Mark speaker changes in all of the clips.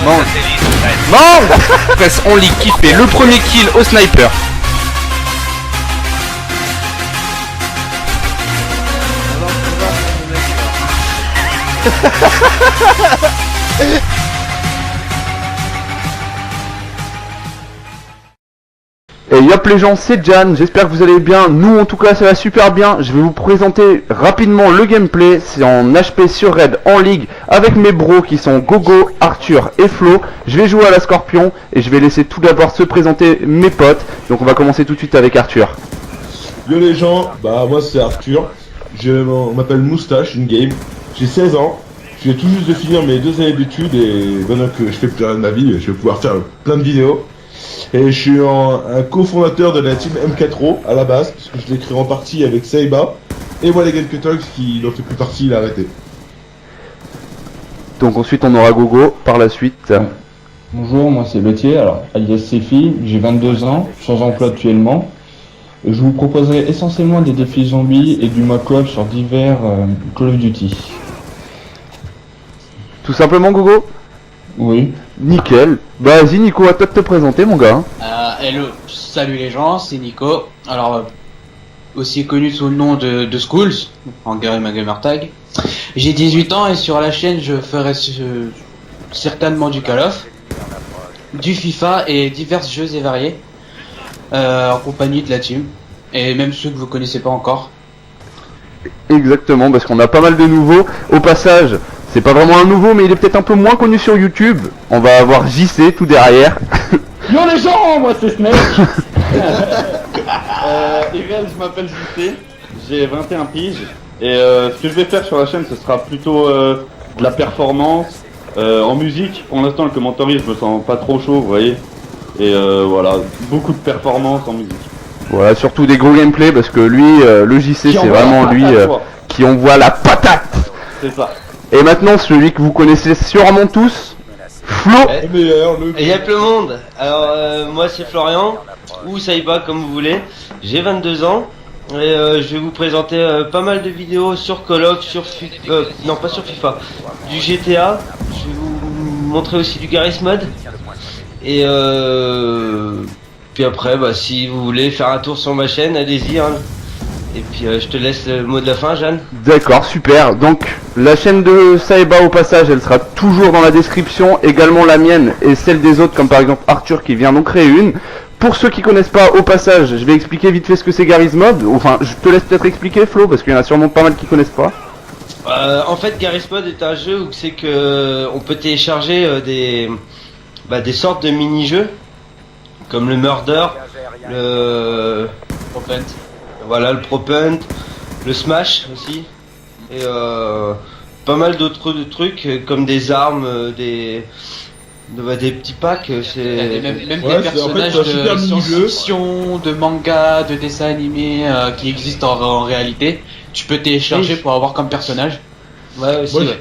Speaker 1: Mange. Presse en ligue qui fait le premier kill au sniper.
Speaker 2: Et yop les gens, c'est Jan, j'espère que vous allez bien, nous en tout cas ça va super bien. Je vais vous présenter rapidement le gameplay, c'est en HP sur Red en ligue avec mes bros qui sont Gogo, Arthur et Flo. Je vais jouer à la Scorpion et je vais laisser tout d'abord se présenter mes potes. Donc on va commencer tout de suite avec Arthur.
Speaker 3: Yo les gens, bah moi c'est Arthur, on m'appelle Moustache in game, j'ai 16 ans, je viens tout juste de finir mes 2 années d'études et maintenant que je fais plus rien de ma vie, je vais pouvoir faire plein de vidéos. Et je suis un cofondateur de la team M4O à la base, parce que je l'ai créé en partie avec Saiba et Walligan Cutox qui n'en fait plus partie, il a arrêté.
Speaker 2: Donc ensuite on aura Gogo par la suite.
Speaker 4: Bonjour, moi c'est Letier, alors alias Sefi, j'ai 22 ans, sans emploi actuellement. Je vous proposerai essentiellement des défis zombies et du mock-up sur divers Call of Duty.
Speaker 2: Tout simplement Gogo?
Speaker 4: Oui.
Speaker 2: Nickel. Bah vas-y Nico, à toi de te présenter mon gars.
Speaker 5: Hello, salut les gens, c'est Nico. Alors, aussi connu sous le nom de Schools, en ma gamer tag. J'ai 18 ans et sur la chaîne je ferai certainement du Call of, du FIFA et divers jeux et variés. En compagnie de la team. Et même ceux que vous connaissez pas encore.
Speaker 2: Exactement, parce qu'on a pas mal de nouveaux. Au passage, c'est pas vraiment un nouveau, mais il est peut-être un peu moins connu sur YouTube. On va avoir JC tout derrière.
Speaker 4: Yo les gens, moi c'est Snake. Irel, je m'appelle JC, j'ai 21 piges. Et ce que je vais faire sur la chaîne, ce sera plutôt de la performance en musique. Pour l'instant, le commentaire, je me sens pas trop chaud, vous voyez. Et voilà, beaucoup de performance en musique.
Speaker 2: Voilà, surtout des gros gameplays, parce que lui, le JC, c'est vraiment lui qui envoie la patate.
Speaker 4: C'est ça.
Speaker 2: Et maintenant, celui que vous connaissez sûrement tous, Flo.
Speaker 3: Le meilleur, le
Speaker 6: Et y'a le monde. Alors moi c'est Florian, ou Saiba comme vous voulez. J'ai 22 ans et je vais vous présenter pas mal de vidéos sur Call of, non pas sur FIFA, du GTA. Je vais vous montrer aussi du Garry's Mod. Et puis après, bah, si vous voulez faire un tour sur ma chaîne, allez-y. Hein. Et puis je te laisse le mot de la fin, Jeanne.
Speaker 2: D'accord, super. Donc la chaîne de Saiba au passage, elle sera toujours dans la description, également la mienne et celle des autres, comme par exemple Arthur qui vient d'en créer une. Pour ceux qui connaissent pas au passage, je vais expliquer vite fait ce que c'est Garry's Mod. Enfin, je te laisse peut-être expliquer Flo, parce qu'il y en a sûrement pas mal qui connaissent pas.
Speaker 6: En fait, Garry's Mod est un jeu où c'est que on peut télécharger des sortes de mini-jeux comme le Murder, le Propunt. Voilà, le Propunt, le Smash aussi, et pas mal d'autres trucs comme des armes, des petits packs. C'est
Speaker 5: Même
Speaker 3: Ouais,
Speaker 5: des
Speaker 3: c'est- en fait,
Speaker 5: personnages
Speaker 3: c'est un super
Speaker 5: de
Speaker 3: mini-jeu.
Speaker 5: science-fiction, de manga, de dessins animés qui existent en réalité. Tu peux télécharger
Speaker 3: Oui.
Speaker 5: pour avoir comme personnage.
Speaker 6: Ouais, aussi,
Speaker 3: Moi,
Speaker 6: ouais.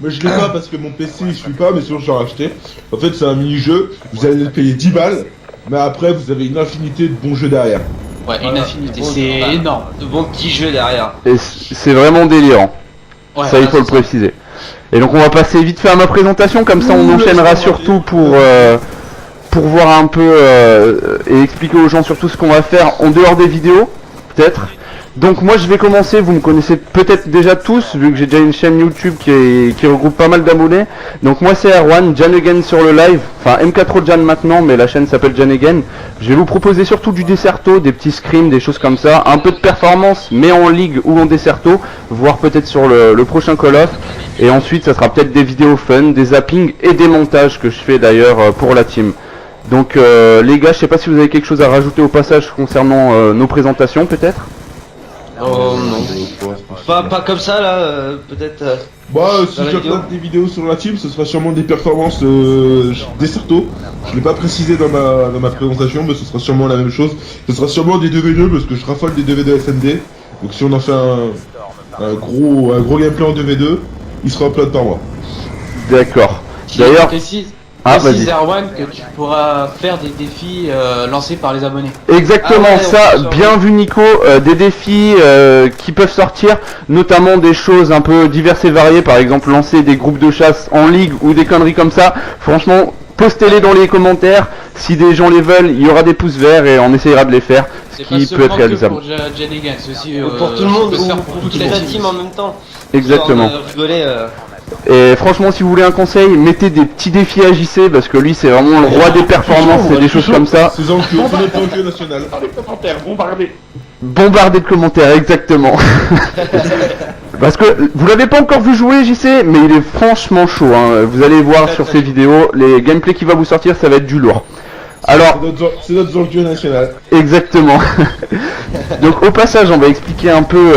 Speaker 3: Moi je l'ai pas parce que mon PC il suit pas, mais sinon je l'ai racheté. En fait c'est un mini-jeu, vous allez le payer 10 balles, mais après vous avez une infinité de bons jeux derrière.
Speaker 5: Ouais, une
Speaker 6: Voilà.
Speaker 5: infinité,
Speaker 6: Bon,
Speaker 5: c'est
Speaker 6: bah,
Speaker 5: énorme.
Speaker 6: De bons petits jeux derrière.
Speaker 2: Et c'est vraiment délirant.
Speaker 5: Ouais,
Speaker 2: Ça, il
Speaker 5: voilà,
Speaker 2: faut le
Speaker 5: c'est ça.
Speaker 2: préciser. Et donc on va passer vite fait à ma présentation, comme ça on enchaînera surtout pour voir un peu et expliquer aux gens surtout ce qu'on va faire en dehors des vidéos, peut-être. Donc moi je vais commencer, vous me connaissez peut-être déjà tous, vu que j'ai déjà une chaîne YouTube qui regroupe pas mal d'abonnés. Donc moi c'est Erwan, Jan Again sur le live, enfin M4O Jan maintenant, mais la chaîne s'appelle Jan Again. Je vais vous proposer surtout du Desserto, des petits scrims, des choses comme ça, un peu de performance, mais en ligue ou en Desserto, voire peut-être sur le prochain Call of. Et ensuite ça sera peut-être des vidéos fun, des zappings et des montages que je fais d'ailleurs pour la team. Donc les gars, je sais pas si vous avez quelque chose à rajouter au passage concernant nos présentations peut-être.
Speaker 6: Oh non. Pas comme ça là, peut-être.
Speaker 3: Si
Speaker 6: Dans la vidéo.
Speaker 3: j'upload des vidéos sur la team, ce sera sûrement des performances Desserto. Je l'ai pas précisé dans ma présentation, mais ce sera sûrement la même chose. Ce sera sûrement des 2v2 parce que je raffole des 2v2 SND. Donc si on en fait un gros gameplay en 2v2, il sera upload par moi.
Speaker 2: D'accord.
Speaker 5: Je
Speaker 2: D'ailleurs,
Speaker 5: précise,
Speaker 2: Ah,
Speaker 5: Précise
Speaker 2: vas-y.
Speaker 5: Erwan que tu pourras faire des défis lancés par les abonnés.
Speaker 2: Exactement,
Speaker 6: Ah ouais,
Speaker 2: ça,
Speaker 6: on peut
Speaker 2: bien vu Nico, des défis qui peuvent sortir, notamment des choses un peu diverses et variées, par exemple lancer des groupes de chasse en ligue ou des conneries comme ça. Franchement, postez-les dans les commentaires, si des gens les veulent, il y aura des pouces verts et on essayera de les faire, ce
Speaker 5: C'est pas
Speaker 2: qui peut être
Speaker 5: seulement que
Speaker 2: réalisable.
Speaker 5: pour Jenny c'est aussi
Speaker 6: Pour tout le monde,
Speaker 5: ça peut se faire
Speaker 6: ou
Speaker 5: pour
Speaker 6: pour
Speaker 5: toute
Speaker 6: toute
Speaker 5: la
Speaker 6: la
Speaker 5: team.
Speaker 6: team en même temps.
Speaker 2: Exactement.
Speaker 6: Histoire de rigoler,
Speaker 2: Et franchement, si vous voulez un conseil, mettez des petits défis à JC, parce que lui c'est vraiment le roi des performances et des choses comme ça.
Speaker 3: C'est Zankyo, c'est notre Zankyo national.
Speaker 4: Les commentaires bombardés.
Speaker 2: Bombardé de commentaires, exactement. Parce que vous l'avez pas encore vu jouer JC, mais il est franchement chaud, hein. Vous allez voir sur ces vidéos, les gameplays qui va vous sortir, ça va être du lourd. Alors,
Speaker 3: C'est notre Zankyo national.
Speaker 2: exactement. Donc au passage, on va expliquer un peu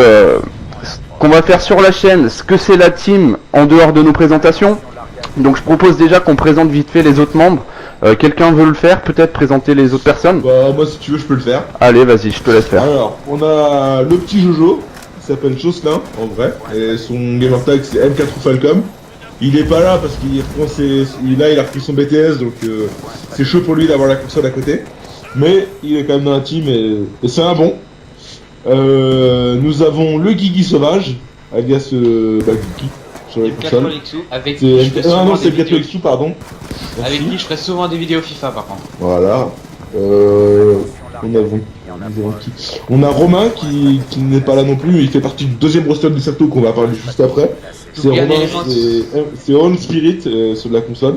Speaker 2: ce qu'on va faire sur la chaîne, ce que c'est la team en dehors de nos présentations. Donc je propose déjà qu'on présente vite fait les autres membres. Quelqu'un veut le faire, peut-être présenter les autres personnes?
Speaker 3: Bah, moi, si tu veux, je peux le faire.
Speaker 2: Allez, vas-y, je te laisse faire.
Speaker 3: Alors, on a le petit Jojo, qui s'appelle Jocelyn, en vrai, et son gamer tag c'est M4 Falcom. Il est pas là parce qu'il reprend il a repris son BTS, donc c'est chaud pour lui d'avoir la console à côté. Mais il est quand même dans la team et c'est un bon. Nous avons le Guigui Sauvage, alias Guigui, sur la console.
Speaker 6: 4 Lexus.
Speaker 5: Avec qui je fais
Speaker 3: Ah
Speaker 5: souvent
Speaker 3: non,
Speaker 5: des
Speaker 3: c'est le
Speaker 5: vidéos.
Speaker 3: 4 pardon.
Speaker 5: Avec
Speaker 3: Merci.
Speaker 5: qui je ferai souvent des vidéos FIFA par contre.
Speaker 3: Voilà. On a Romain qui n'est pas là non plus, mais il fait partie du deuxième roster du Certo qu'on va parler juste après. C'est
Speaker 5: Bien
Speaker 3: Romain,
Speaker 5: élément.
Speaker 3: c'est On Spirit sur la console.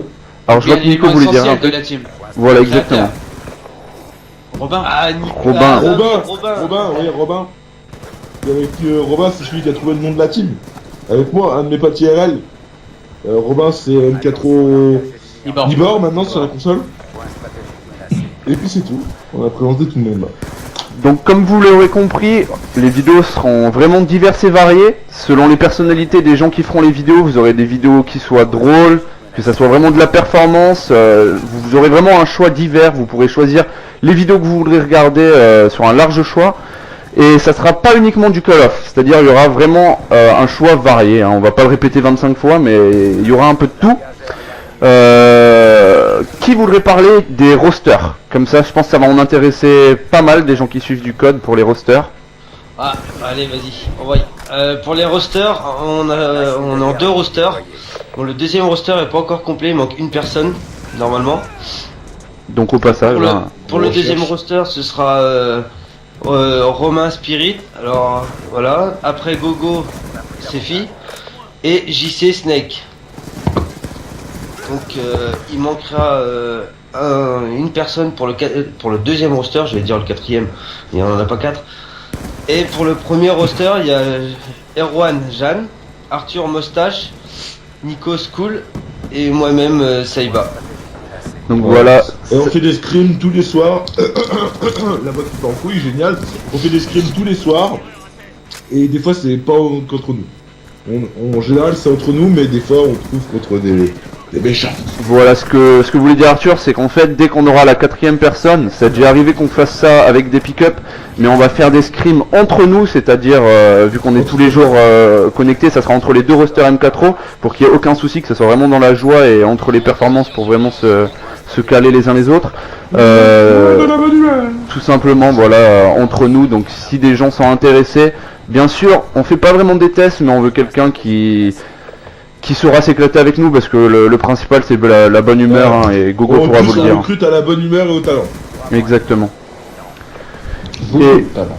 Speaker 2: Alors je vois que Nico voulait dire un
Speaker 5: essentiel de
Speaker 2: truc.
Speaker 5: la team.
Speaker 2: Voilà, exactement.
Speaker 5: Robin.
Speaker 6: Ah, Nico.
Speaker 2: Robin.
Speaker 6: Ah,
Speaker 3: Robin, oui, Robin. Et avec Robin, c'est celui qui a trouvé le nom de la team. Avec moi, un de mes potes IRL. Robin, c'est M4 Libor maintenant sur la console. Et puis c'est tout. On a présenté tout le monde là.
Speaker 2: Donc comme vous l'aurez compris, les vidéos seront vraiment diverses et variées. Selon les personnalités des gens qui feront les vidéos, vous aurez des vidéos qui soient drôles, que ça soit vraiment de la performance. Vous aurez vraiment un choix divers. Vous pourrez choisir les vidéos que vous voudrez regarder sur un large choix. Et ça sera pas uniquement du Call of, c'est-à-dire il y aura vraiment un choix varié, hein. On va pas le répéter 25 fois, mais il y aura un peu de tout. Qui voudrait parler des rosters? Comme ça, je pense que ça va en intéresser pas mal des gens qui suivent du code pour les rosters.
Speaker 6: Ah, allez, vas-y, envoie. Pour les rosters, on est en 2 rosters. Bon, le deuxième roster est pas encore complet, il manque une personne, normalement.
Speaker 2: Donc au passage,
Speaker 6: Pour le deuxième roster, ce sera Romain Spirit, alors voilà. Après Gogo, Sefi. Et JC Snake. Donc il manquera une personne pour le deuxième roster, je vais dire le quatrième, il n'y en a pas 4. Et pour le premier roster, il y a Erwan Jeanne, Arthur Moustache, Nico School et moi-même Saiba.
Speaker 2: donc voilà.
Speaker 3: Et on fait des scrims tous les soirs. La voix qui est en couille, génial. On fait des scrims tous les soirs. Et des fois, c'est pas contre nous. En général, c'est entre nous, mais des fois, on trouve contre des méchants.
Speaker 2: Voilà ce que voulait dire Arthur, c'est qu'en fait dès qu'on aura la quatrième personne, c'est déjà arrivé qu'on fasse ça avec des pick-up, mais on va faire des scrims entre nous, c'est-à-dire vu qu'on est tous les jours connectés, ça sera entre les deux rosters M4O pour qu'il n'y ait aucun souci, que ça soit vraiment dans la joie et entre les performances pour vraiment se caler les uns les autres. Tout simplement voilà, entre nous, donc si des gens sont intéressés, bien sûr on fait pas vraiment des tests, mais on veut quelqu'un qui saura s'éclater avec nous parce que le principal c'est la bonne humeur, hein, et Gogo
Speaker 3: On
Speaker 2: pourra vous le dire.
Speaker 3: recrute à la bonne humeur et au talent.
Speaker 2: Exactement.
Speaker 3: Beaucoup
Speaker 2: Et-
Speaker 3: de talent.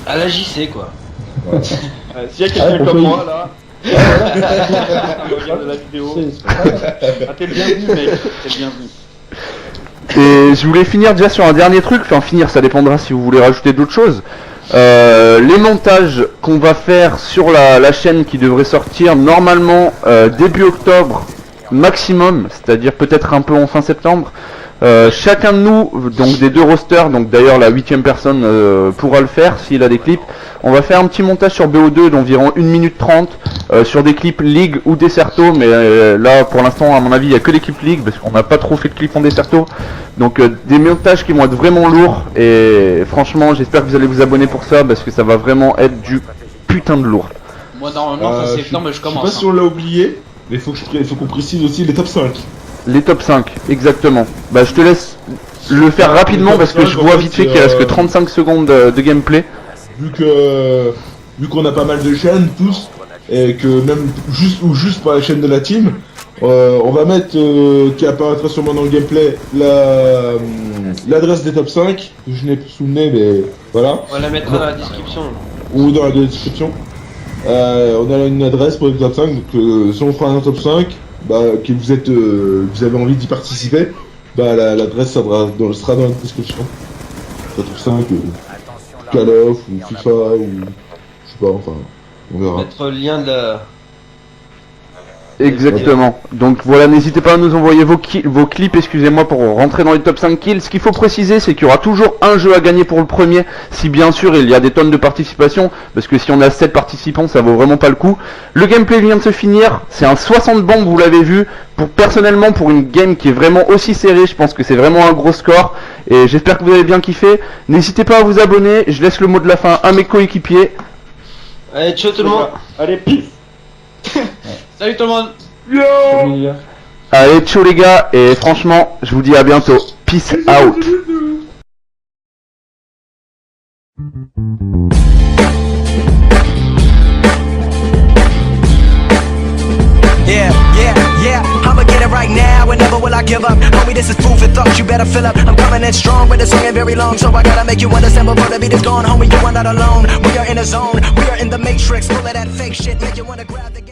Speaker 6: À la JC quoi.
Speaker 4: S'il y a quelqu'un comme moi là, regarde la vidéo. Ah, t'es le bienvenu, mec. T'es le bienvenu.
Speaker 2: Et je voulais finir déjà sur un dernier truc, enfin finir ça dépendra si vous voulez rajouter d'autres choses. Les montages qu'on va faire sur la chaîne qui devrait sortir normalement début octobre maximum, c'est-à-dire peut-être un peu en fin septembre. Chacun de nous, donc des deux rosters, donc d'ailleurs la 8ème personne pourra le faire s'il a des clips. On va faire un petit montage sur BO2 d'environ 1 minute 30 sur des clips League ou Desserto, mais là pour l'instant à mon avis il n'y a que des clips League parce qu'on n'a pas trop fait de clips en Desserto. Donc des montages qui vont être vraiment lourds et franchement j'espère que vous allez vous abonner pour ça parce que ça va vraiment être du putain de lourd.
Speaker 5: Moi normalement fin septembre je
Speaker 3: Je sais pas
Speaker 5: commence.
Speaker 3: si on l'a oublié, mais il faut qu'on précise aussi les top 5.
Speaker 2: Les top 5, exactement. Bah je te laisse le faire rapidement parce que je vois vite fait qu'il reste que 35 secondes de gameplay.
Speaker 3: Vu qu'on a pas mal de chaînes tous, et que même juste par la chaîne de la team, on va mettre qui apparaîtra sûrement dans le gameplay l'adresse des top 5, que je n'ai plus souvenir mais voilà.
Speaker 6: On va la mettre dans la description.
Speaker 3: Ou dans la description. On a une adresse pour les top 5, donc si on fera un top 5, bah, que vous avez envie d'y participer, bah l'adresse sera dans la description. Top 5, Call of ou FIFA ou je sais pas, enfin on verra.
Speaker 6: Mettre le lien de la...
Speaker 2: Exactement. Donc voilà, n'hésitez pas à nous envoyer vos clips, excusez-moi, pour rentrer dans les top 5 kills. Ce qu'il faut préciser, c'est qu'il y aura toujours un jeu à gagner pour le premier, si bien sûr il y a des tonnes de participation, parce que si on a 7 participants, ça vaut vraiment pas le coup. Le gameplay vient de se finir, c'est un 60 bombes, vous l'avez vu. Personnellement, pour une game qui est vraiment aussi serrée, je pense que c'est vraiment un gros score, et j'espère que vous avez bien kiffé. N'hésitez pas à vous abonner, je laisse le mot de la fin à mes coéquipiers.
Speaker 6: Allez, ciao tout le monde.
Speaker 4: Allez, peace.
Speaker 5: Salut tout le monde.
Speaker 2: Allez, ciao les gars, et franchement, je vous dis à bientôt. Peace out.
Speaker 7: Yeah, I'ma get it right now and never will I give up. Homie, this is food for thought, you better fill up. I'm coming in strong, but the song ain't very long, so I gotta make you understand before the beat is gone. Homie, you are not alone, we are in a zone, we are in the matrix, full of that fake shit, make you wanna grab the